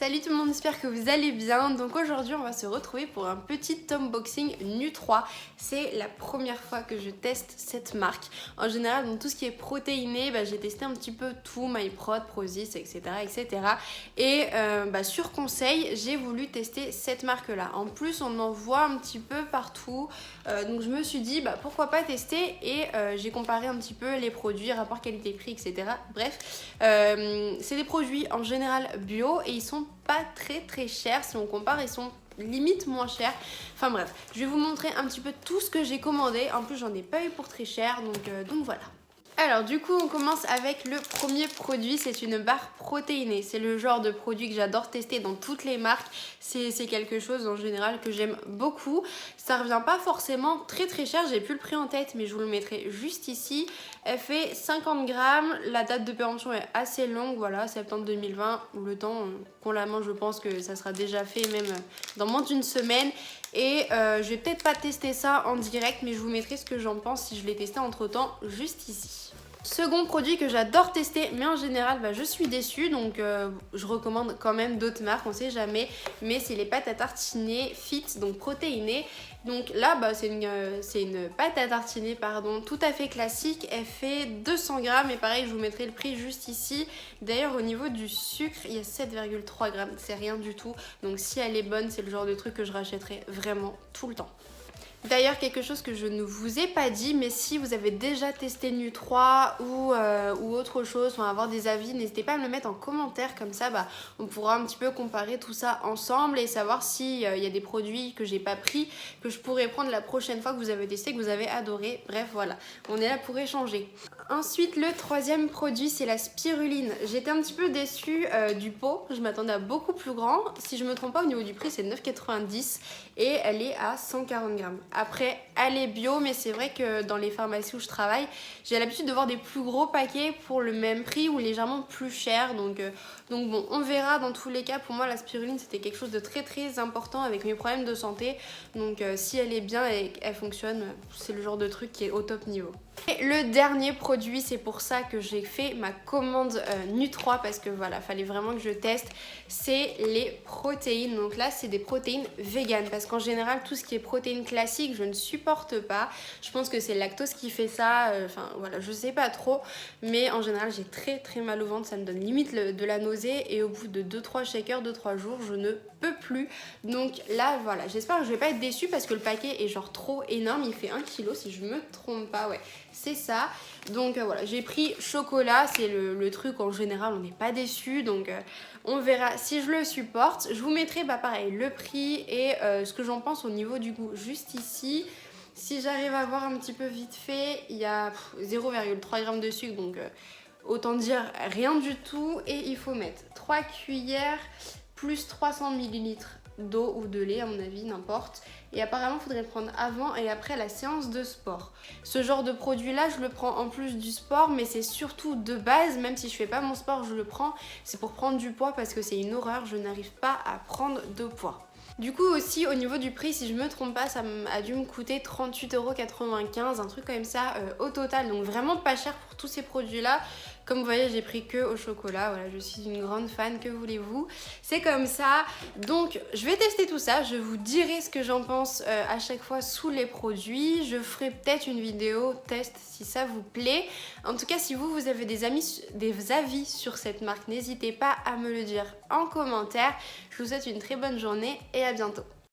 Salut tout le monde, j'espère que vous allez bien. Donc aujourd'hui on va se retrouver pour un petit unboxing Nu3. C'est la première fois que je teste cette marque. En général dans tout ce qui est protéiné, j'ai testé un petit peu tout, MyProt, Prozis, etc. Et sur conseil, j'ai voulu tester cette marque là. En plus on en voit un petit peu partout. Donc je me suis dit pourquoi pas tester et j'ai comparé un petit peu les produits, rapport qualité-prix, etc. Bref, c'est des produits en général bio et ils sont pas très chers. Si on compare, ils sont limite moins chers. Enfin bref, je vais vous montrer un petit peu tout ce que j'ai commandé. En plus j'en ai pas eu pour très cher, donc voilà. Alors du coup on commence avec le premier produit, c'est une barre protéinée. C'est le genre de produit que j'adore tester dans toutes les marques. C'est quelque chose en général que j'aime beaucoup. Ça revient pas forcément très cher, j'ai plus le prix en tête mais je vous le mettrai juste ici. Elle fait 50 grammes, la date de péremption est assez longue, voilà, septembre 2020. Le temps qu'on la mange, je pense que ça sera déjà fait même dans moins d'une semaine. Et je vais peut-être pas tester ça en direct mais je vous mettrai ce que j'en pense si je l'ai testé entre temps juste ici. Second produit que j'adore tester mais en général je suis déçue, donc je recommande quand même d'autres marques, on sait jamais, mais c'est les pâtes à tartiner Fit, donc protéinées. Donc là c'est une pâte à tartiner tout à fait classique, elle fait 200 grammes et pareil je vous mettrai le prix juste ici. D'ailleurs au niveau du sucre il y a 7,3 grammes, c'est rien du tout, donc si elle est bonne c'est le genre de truc que je rachèterai vraiment tout le temps. D'ailleurs quelque chose que je ne vous ai pas dit, mais si vous avez déjà testé Nu3 ou autre chose, enfin avoir des avis, n'hésitez pas à me le mettre en commentaire, comme ça on pourra un petit peu comparer tout ça ensemble et savoir s'il y a des produits que j'ai pas pris, que je pourrais prendre la prochaine fois que vous avez testé, que vous avez adoré. Bref voilà, on est là pour échanger. Ensuite le troisième produit c'est la spiruline. J'étais un petit peu déçue du pot, je m'attendais à beaucoup plus grand. Si je me trompe pas au niveau du prix c'est 9,90 et elle est à 140 grammes. Après elle est bio mais c'est vrai que dans les pharmacies où je travaille j'ai l'habitude de voir des plus gros paquets pour le même prix ou légèrement plus cher, donc bon on verra. Dans tous les cas pour moi la spiruline c'était quelque chose de très important avec mes problèmes de santé, donc si elle est bien et elle fonctionne, c'est le genre de truc qui est au top niveau. Et le dernier produit, c'est pour ça que j'ai fait ma commande Nu3 parce que voilà, fallait vraiment que je teste, c'est les protéines. Donc là c'est des protéines véganes parce qu'en général tout ce qui est protéines classiques je ne supporte pas. Je pense que c'est le lactose qui fait ça, enfin voilà, je sais pas trop, mais en général j'ai très mal au ventre, ça me donne limite de la nausée et au bout de 2-3 shakers, 2-3 jours je ne peux plus. Donc là voilà, j'espère que je vais pas être déçue parce que le paquet est genre trop énorme, il fait 1 kg si je me trompe pas, ouais c'est ça. Donc voilà, j'ai pris chocolat, c'est le truc en général on n'est pas déçu, donc on verra si je le supporte. Je vous mettrai pareil le prix et ce que j'en pense au niveau du goût juste ici. Si j'arrive à voir un petit peu vite fait, il y a 0,3 g de sucre, donc autant dire rien du tout. Et il faut mettre 3 cuillères plus 300 ml d'eau ou de lait, à mon avis, n'importe. Et apparemment, il faudrait le prendre avant et après la séance de sport. Ce genre de produit-là, je le prends en plus du sport, mais c'est surtout de base, même si je fais pas mon sport, je le prends. C'est pour prendre du poids parce que c'est une horreur, je n'arrive pas à prendre de poids. Du coup aussi au niveau du prix, si je me trompe pas, ça a dû me coûter 38,95 €, un truc comme ça au total, donc vraiment pas cher pour tous ces produits là. Comme vous voyez j'ai pris que au chocolat, voilà, je suis une grande fan, que voulez-vous, c'est comme ça. Donc je vais tester tout ça, je vous dirai ce que j'en pense à chaque fois sous les produits. Je ferai peut-être une vidéo test si ça vous plaît. En tout cas si vous avez des avis sur cette marque, n'hésitez pas à me le dire en commentaire. Je vous souhaite une très bonne journée et à bientôt.